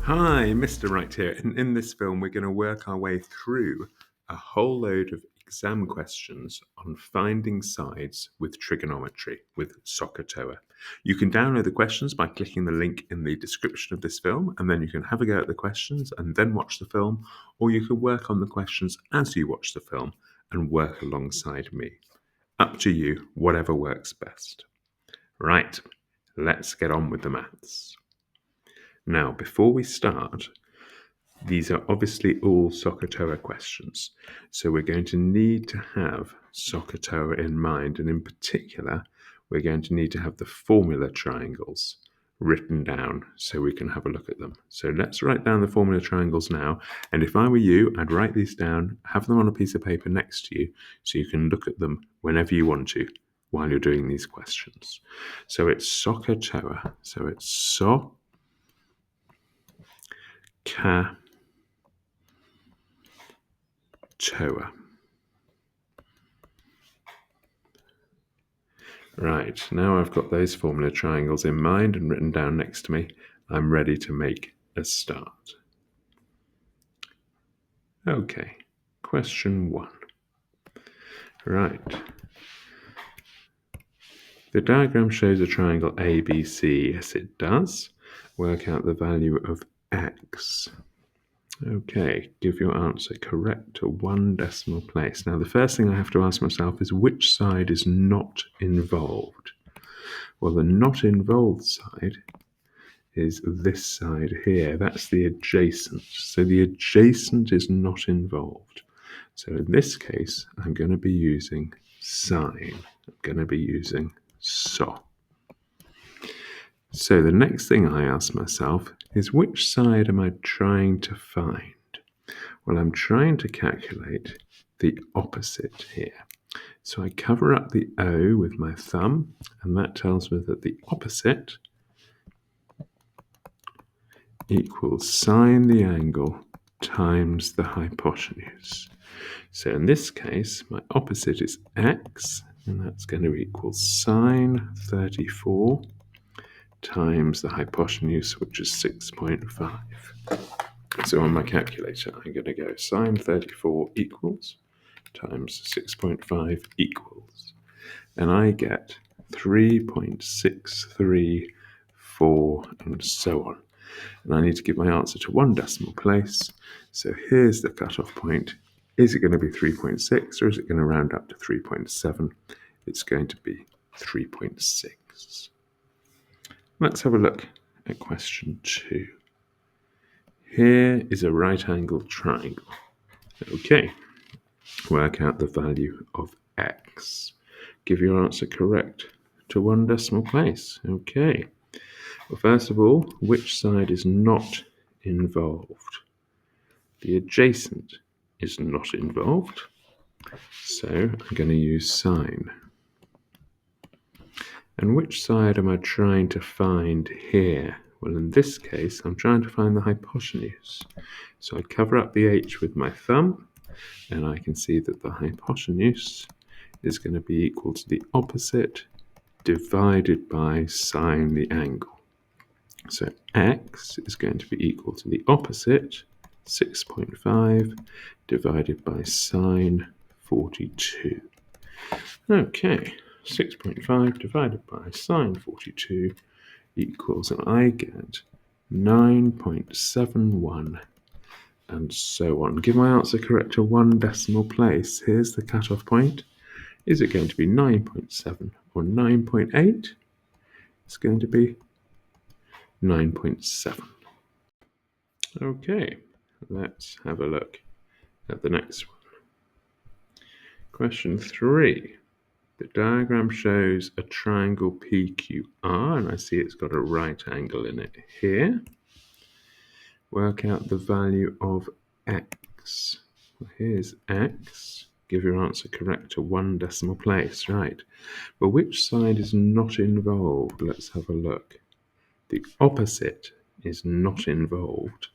Hi, Mr. Right here. In this film, we're going to work our way through a whole load of exam questions on finding sides with trigonometry with Soh Cah Toa. You can download the questions by clicking the link in the description of this film, and then you can have a go at the questions and then watch the film, or you can work on the questions as you watch the film and work alongside me. Up to you, whatever works best. Right, let's get on with the maths. Now, before we start, these are obviously all Soh Cah Toa questions. So we're going to need to have Soh Cah Toa in mind. And in particular, we're going to need to have the formula triangles written down so we can have a look at them. So let's write down the formula triangles now. And if I were you, I'd write these down, have them on a piece of paper next to you so you can look at them whenever you want to while you're doing these questions. So it's Soh Cah Toa. So it's Soh Cah Toa. Right, now I've got those formula triangles in mind and written down next to me, I'm ready to make a start. Okay, question 1. Right. The diagram shows a triangle ABC. Yes, it does. Work out the value of x. Okay, give your answer correct to one decimal place. Now, the first thing I have to ask myself is which side is not involved? Well, the not involved side is this side here. That's the adjacent. So the adjacent is not involved. So in this case, I'm going to be using sine. I'm going to be using Soh. So the next thing I ask myself is which side am I trying to find? Well, I'm trying to calculate the opposite here. So I cover up the O with my thumb, and that tells me that the opposite equals sine the angle times the hypotenuse. So in this case, my opposite is x, and that's going to equal sine 34 times the hypotenuse, which is 6.5. So on my calculator, I'm going to go sine 34 equals times 6.5 equals. And I get 3.634 and so on. And I need to give my answer to one decimal place. So here's the cutoff point. Is it going to be 3.6 or is it going to round up to 3.7? It's going to be 3.6. Let's have a look at question 2. Here is a right-angled triangle. Okay, work out the value of x. Give your answer correct to one decimal place. Okay. Well, first of all, which side is not involved? The adjacent is not involved, so I'm going to use sine. And which side am I trying to find here? Well, in this case, I'm trying to find the hypotenuse. So I cover up the h with my thumb, and I can see that the hypotenuse is going to be equal to the opposite divided by sine the angle. So x is going to be equal to the opposite, 6.5, divided by sine 42. Okay, 6.5 divided by sine 42 equals, and I get 9.71, and so on. Give my answer correct to one decimal place. Here's the cutoff point. Is it going to be 9.7 or 9.8? It's going to be 9.7. Okay, let's have a look at the next one. Question 3. The diagram shows a triangle PQR, and I see it's got a right angle in it here. Work out the value of x. Well, here's x. Give your answer correct to one decimal place, right? But which side is not involved? Let's have a look. The opposite is not involved.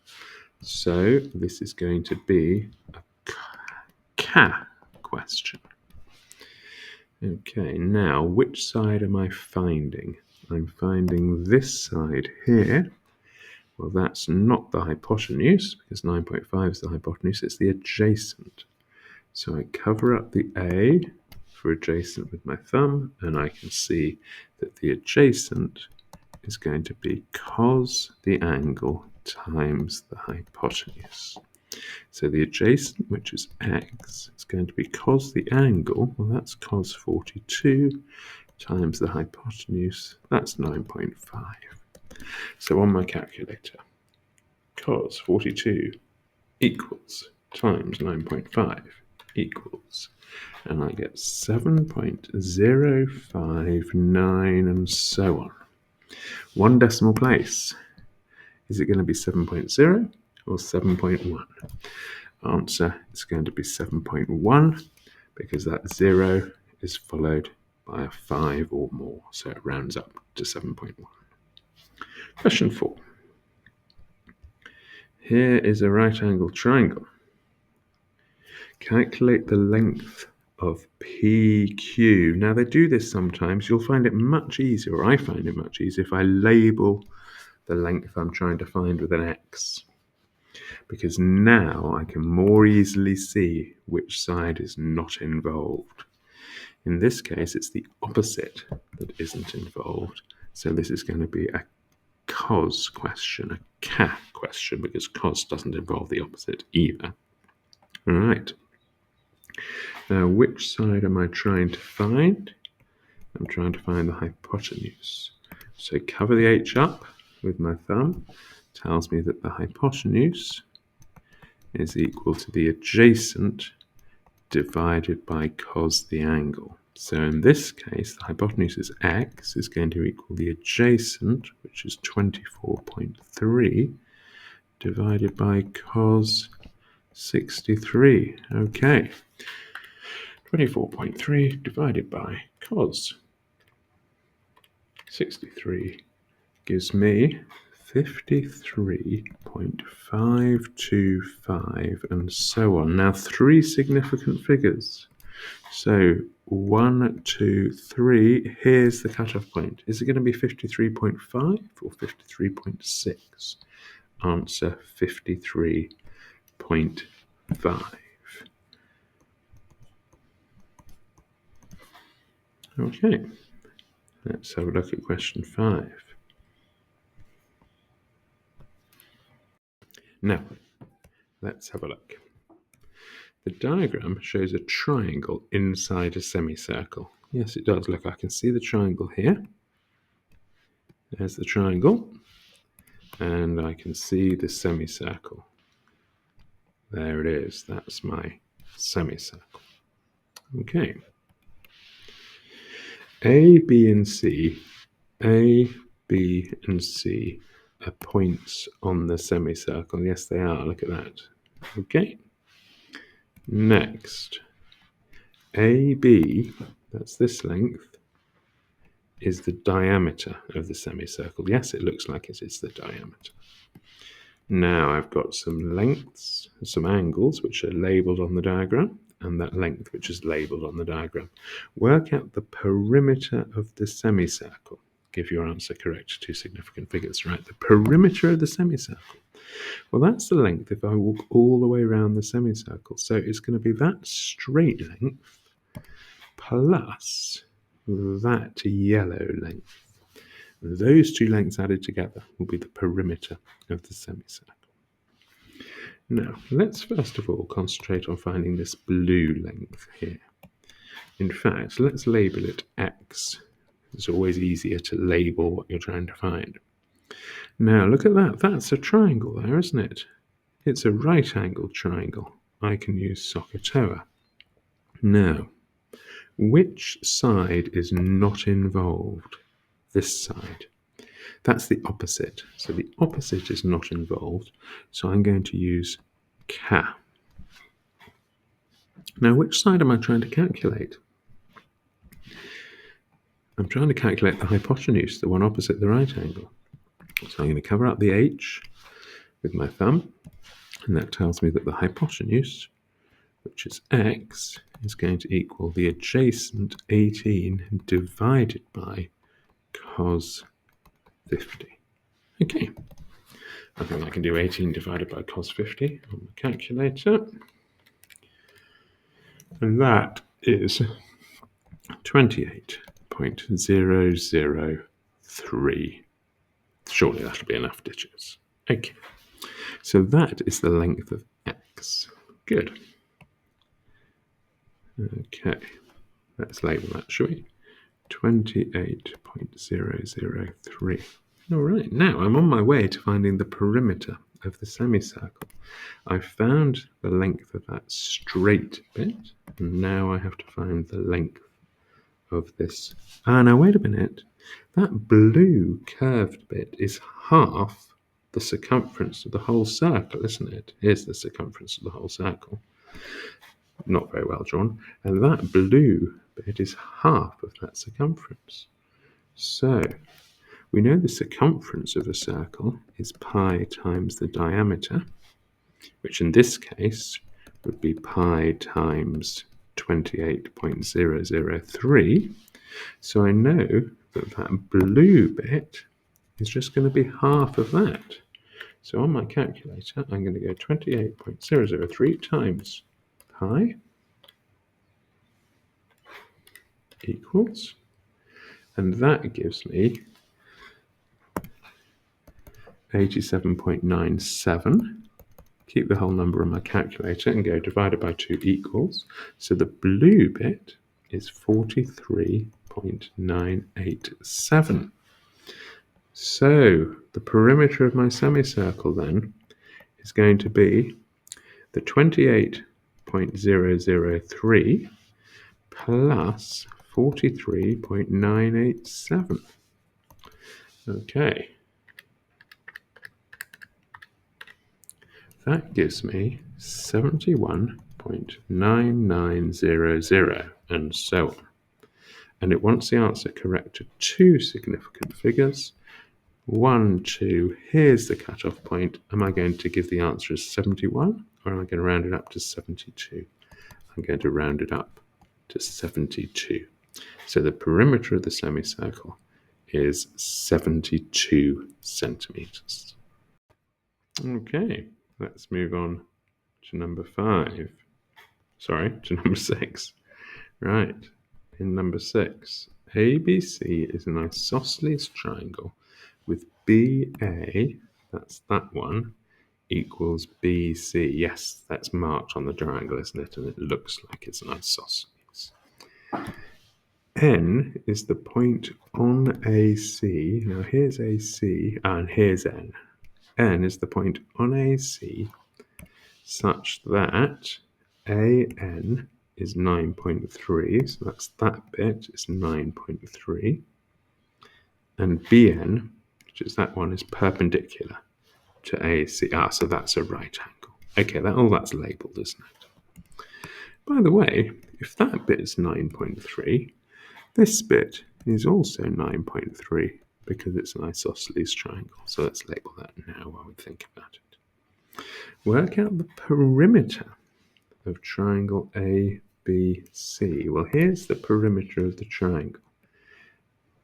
So this is going to be a Cah question. Okay, now which side am I finding? I'm finding this side here. Well, that's not the hypotenuse, because 9.5 is the hypotenuse, it's the adjacent. So I cover up the A for adjacent with my thumb, and I can see that the adjacent is going to be cos the angle times the hypotenuse. So the adjacent, which is x, is going to be cos the angle, well, that's cos 42, times the hypotenuse, that's 9.5. So on my calculator, cos 42 equals times 9.5 equals, and I get 7.059 and so on. One decimal place. Is it going to be 7.0 or 7.1? Answer is going to be 7.1 because that 0 is followed by a 5 or more, so it rounds up to 7.1. Question 4. Here is a right-angled triangle. Calculate the length of PQ. Now, they do this sometimes. You'll find it much easier, or I find it much easier, if I label the length I'm trying to find with an X. Because now I can more easily see which side is not involved. In this case, it's the opposite that isn't involved. So this is going to be a cos question, a Ca question, because cos doesn't involve the opposite either. All right. Now, which side am I trying to find? I'm trying to find the hypotenuse. So cover the H up with my thumb. Tells me that the hypotenuse is equal to the adjacent divided by cos the angle. So in this case, the hypotenuse is x, is going to equal the adjacent, which is 24.3, divided by cos 63. Okay. 24.3 divided by cos 63 gives me 53.525 and so on. Now, 3 significant figures. So 1, 2, 3. Here's the cutoff point. Is it going to be 53.5 or 53.6? Answer 53.5. Okay, let's have a look at question 5. Now, let's have a look. The diagram shows a triangle inside a semicircle. Yes, it does. Look, I can see the triangle here. There's the triangle. And I can see the semicircle. There it is. That's my semicircle. Okay. A, B, and C are points on the semicircle. Yes, they are. Look at that. Okay. Next, AB, that's this length, is the diameter of the semicircle. Yes, it looks like it is the diameter. Now I've got some lengths, some angles, which are labelled on the diagram, and that length, which is labelled on the diagram. Work out the perimeter of the semicircle. Give your answer correct. 2 significant figures, right? The perimeter of the semicircle. Well, that's the length if I walk all the way around the semicircle. So it's going to be that straight length plus that yellow length. Those 2 lengths added together will be the perimeter of the semicircle. Now, let's first of all concentrate on finding this blue length here. In fact, let's label it X. It's always easier to label what you're trying to find. Now, look at that. That's a triangle there, isn't it? It's a right-angled triangle. I can use Soh Cah Toa. Now, which side is not involved? This side. That's the opposite. So the opposite is not involved. So I'm going to use Ca. Now, which side am I trying to calculate? I'm trying to calculate the hypotenuse, the one opposite the right angle. So I'm going to cover up the H with my thumb, and that tells me that the hypotenuse, which is x, is going to equal the adjacent 18 divided by cos 50. Okay, I think I can do 18 divided by cos 50 on the calculator. And that is 28.003. Surely that'll be enough digits. Okay, so that is the length of x. Good. Okay, let's label that, shall we? 28.003. All right, now I'm on my way to finding the perimeter of the semicircle. I found the length of that straight bit, and now I have to find the length of this. Now wait a minute. That blue curved bit is half the circumference of the whole circle, isn't it? Here's the circumference of the whole circle. Not very well drawn. And that blue bit is half of that circumference. So we know the circumference of a circle is pi times the diameter, which in this case would be pi times 28.003. So I know that that blue bit is just going to be half of that. So on my calculator, I'm going to go 28.003 times pi equals, and that gives me 87.97. Keep the whole number on my calculator and go divided by 2 equals. So the blue bit is 43.987. So the perimeter of my semicircle then is going to be the 28.003 plus 43.987. Okay. That gives me 71.9900, and so on. And it wants the answer correct to 2 significant figures. 1, 2, here's the cutoff point. Am I going to give the answer as 71, or am I going to round it up to 72? I'm going to round it up to 72. So the perimeter of the semicircle is 72 centimeters. Okay. Let's move on to number 6. Right, in number 6, ABC is an isosceles triangle with BA, that's that one, equals BC. Yes, that's marked on the triangle, isn't it? And it looks like it's an isosceles. N is the point on AC. Now here's AC, and here's N. N is the point on AC such that AN is 9.3, so that's that bit, is 9.3, and BN, which is that one, is perpendicular to AC. So that's a right angle. Okay, that's labelled, isn't it? By the way, if that bit is 9.3, this bit is also 9.3 because it's an isosceles triangle. So let's label that now while we think about it. Work out the perimeter of triangle ABC. Well, here's the perimeter of the triangle.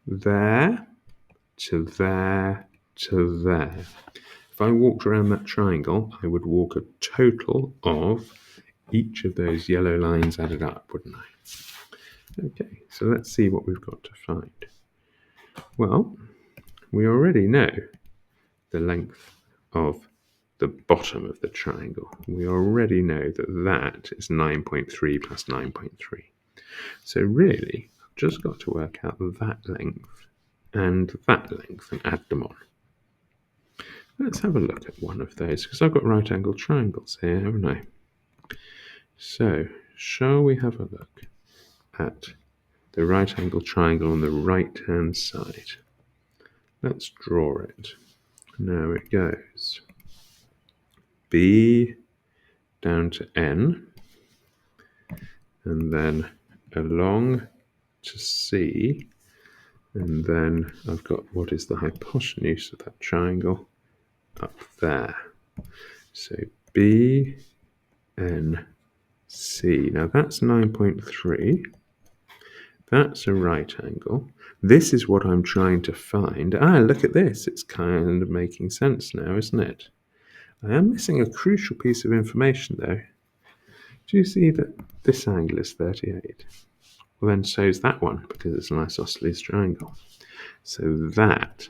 There to there to there. If I walked around that triangle, I would walk a total of each of those yellow lines added up, wouldn't I? Okay, so let's see what we've got to find. Well, we already know the length of the bottom of the triangle. We already know that that is 9.3 plus 9.3. So really, I've just got to work out that length and add them on. Let's have a look at one of those, because I've got right angle triangles here, haven't I? So, shall we have a look at the right angle triangle on the right-hand side? Let's draw it. Now it goes B down to N, and then along to C, and then I've got what is the hypotenuse of that triangle up there. So B, N, C. Now that's 9.3, That's a right angle. This is what I'm trying to find. Ah, look at this. It's kind of making sense now, isn't it? I am missing a crucial piece of information, though. Do you see that this angle is 38? Well, then so is that one, because it's an isosceles triangle. So that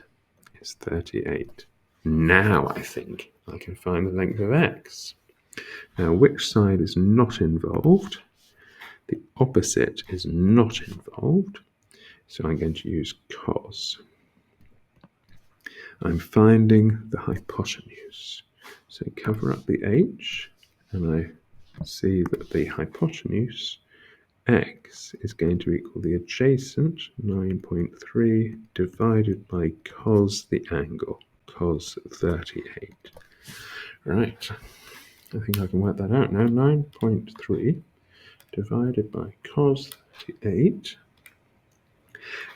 is 38. Now I think I can find the length of x. Now, which side is not involved? The opposite is not involved. So I'm going to use cos. I'm finding the hypotenuse. So cover up the h, and I see that the hypotenuse x is going to equal the adjacent 9.3 divided by cos the angle, cos 38. Right, I think I can work that out now. 9.3 divided by cos 38.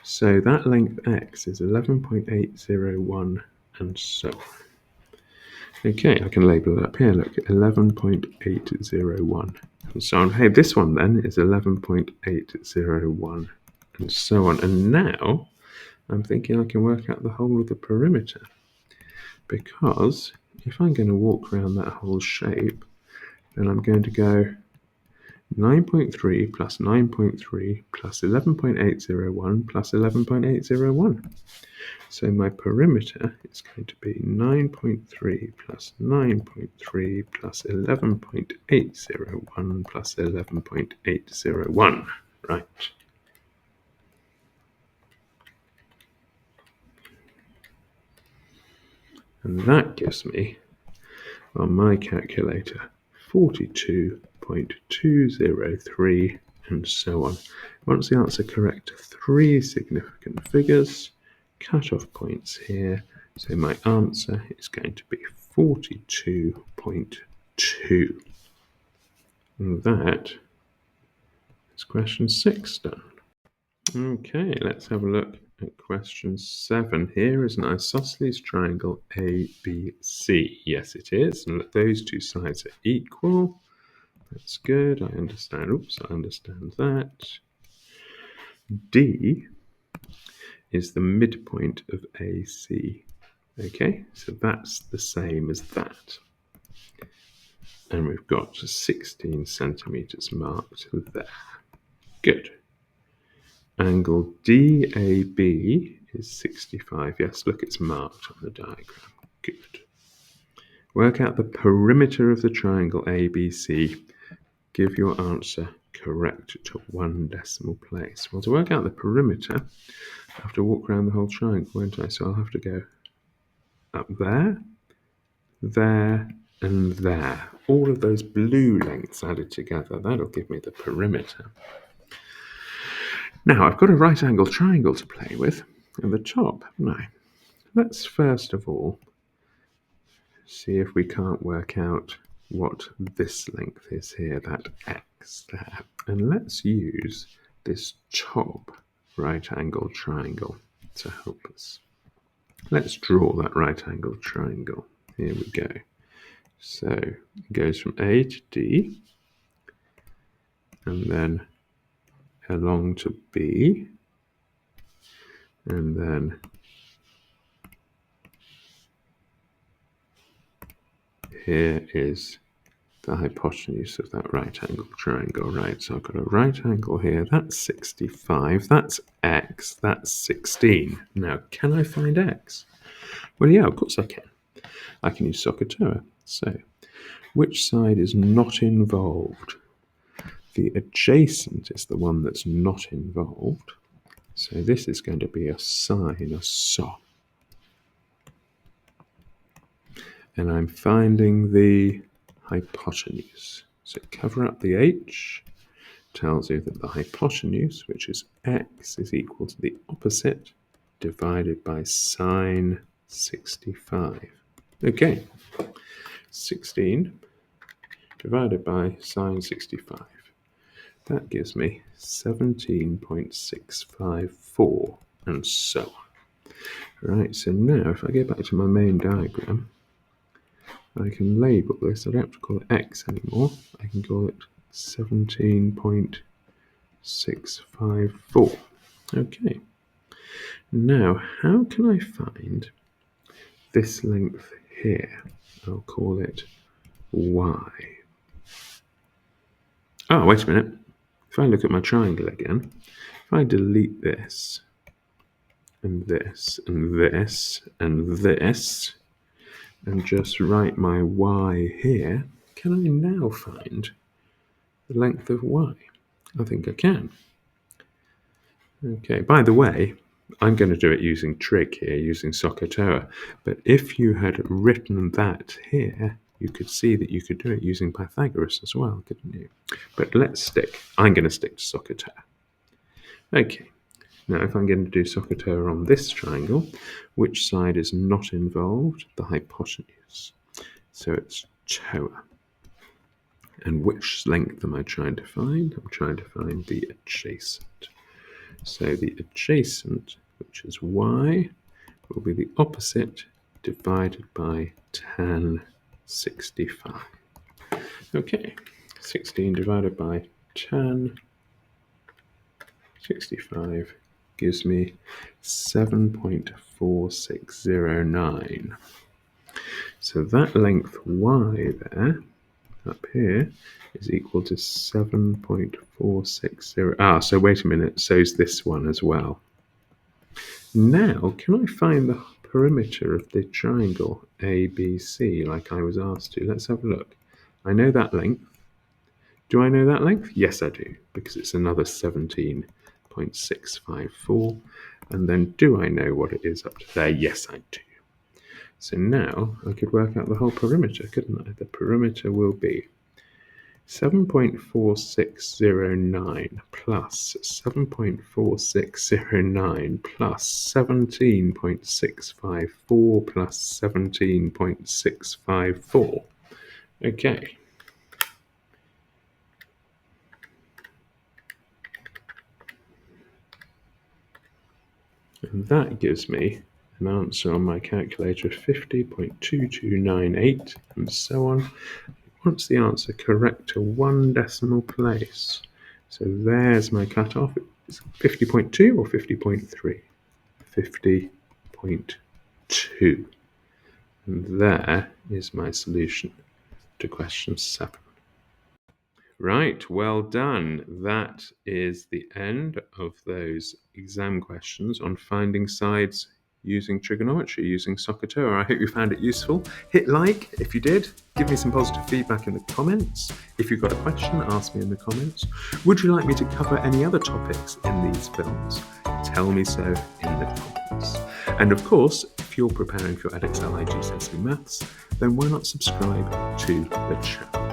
So that length x is 11.801 and so on. Okay, I can label it up here. Look, 11.801 and so on. Hey, this one then is 11.801 and so on. And now I'm thinking I can work out the whole of the perimeter, because if I'm going to walk around that whole shape, then I'm going to go 9.3 plus 9.3 plus 11.801 plus 11.801. So my perimeter is going to be 9.3 plus 9.3 plus 11.801 plus 11.801. Right. And that gives me, on my calculator, 42.203 and so on. Once the answer correct, 3 significant figures, cut-off points here. So my answer is going to be 42.2. And that is question 6 done. Okay, let's have a look at question 7. Here is an isosceles triangle ABC. Yes, it is. And those two sides are equal. That's good. I understand. Oops, I understand that. D is the midpoint of AC. Okay, so that's the same as that. And we've got 16 centimeters marked there. Good. Angle DAB is 65. Yes, look, it's marked on the diagram. Good. Work out the perimeter of the triangle ABC. Give your answer correct to 1 decimal place. Well, to work out the perimeter, I have to walk around the whole triangle, won't I? So I'll have to go up there, there, and there. All of those blue lengths added together, that'll give me the perimeter. Now, I've got a right angle triangle to play with at the top, haven't I? Let's first of all see if we can't work out what this length is here, that x there. And let's use this top right angle triangle to help us. Let's draw that right angle triangle. Here we go. So it goes from A to D, and then along to B, and then here is the hypotenuse of that right angle triangle, right? So I've got a right angle here, that's 65, that's x, that's 16. Now, can I find x? Well, yeah, of course I can. I can use Soh Cah Toa. So, which side is not involved? The adjacent is the one that's not involved. So this is going to be a sine, a soh. And I'm finding the hypotenuse. So cover up the h, tells you that the hypotenuse, which is x, is equal to the opposite divided by sine 65. Okay, 16 divided by sine 65. That gives me 17.654 and so on. Right, so now if I go back to my main diagram, I can label this. I don't have to call it x anymore. I can call it 17.654. 654. Okay. Now, how can I find this length here? I'll call it y. Oh, wait a minute. If I look at my triangle again, if I delete this, and this, and this, and this, and just write my y here, can I now find the length of y? I think I can. Okay, by the way, I'm going to do it using trig here, using Soh Cah Toa. But if you had written that here, you could see that you could do it using Pythagoras as well, couldn't you? But I'm going to stick to Soh Cah Toa. Okay, now if I'm going to do Soh Cah Toa on this triangle, which side is not involved? The hypotenuse. So it's Toa. And which length am I trying to find? I'm trying to find the adjacent. So the adjacent, which is y, will be the opposite divided by tan 65. Okay, 16 divided by tan 65 gives me 7.4609. So that length y there, up here, is equal to 7.460. So wait a minute, so's this one as well. Now, can I find the perimeter of the triangle ABC like I was asked to? Let's have a look. I know that length. Do I know that length? Yes, I do, because it's another 17.654. And then do I know what it is up to there? Yes, I do. So now I could work out the whole perimeter, couldn't I? The perimeter will be 7.4609 plus 7.4609 plus 17.654 plus 17.654. Okay. And that gives me an answer on my calculator of 50.2298 and so on. What's the answer correct to one decimal place? So there's my cutoff. It's 50.2 or 50.3? 50.2. And there is my solution to question 7. Right, well done. That is the end of those exam questions on finding sides using trigonometry, using Soh Cah Toa. I hope you found it useful. Hit like if you did. Give me some positive feedback in the comments. If you've got a question, ask me in the comments. Would you like me to cover any other topics in these films? Tell me so in the comments. And of course, if you're preparing for Edexcel IGCSE Maths, then why not subscribe to the channel?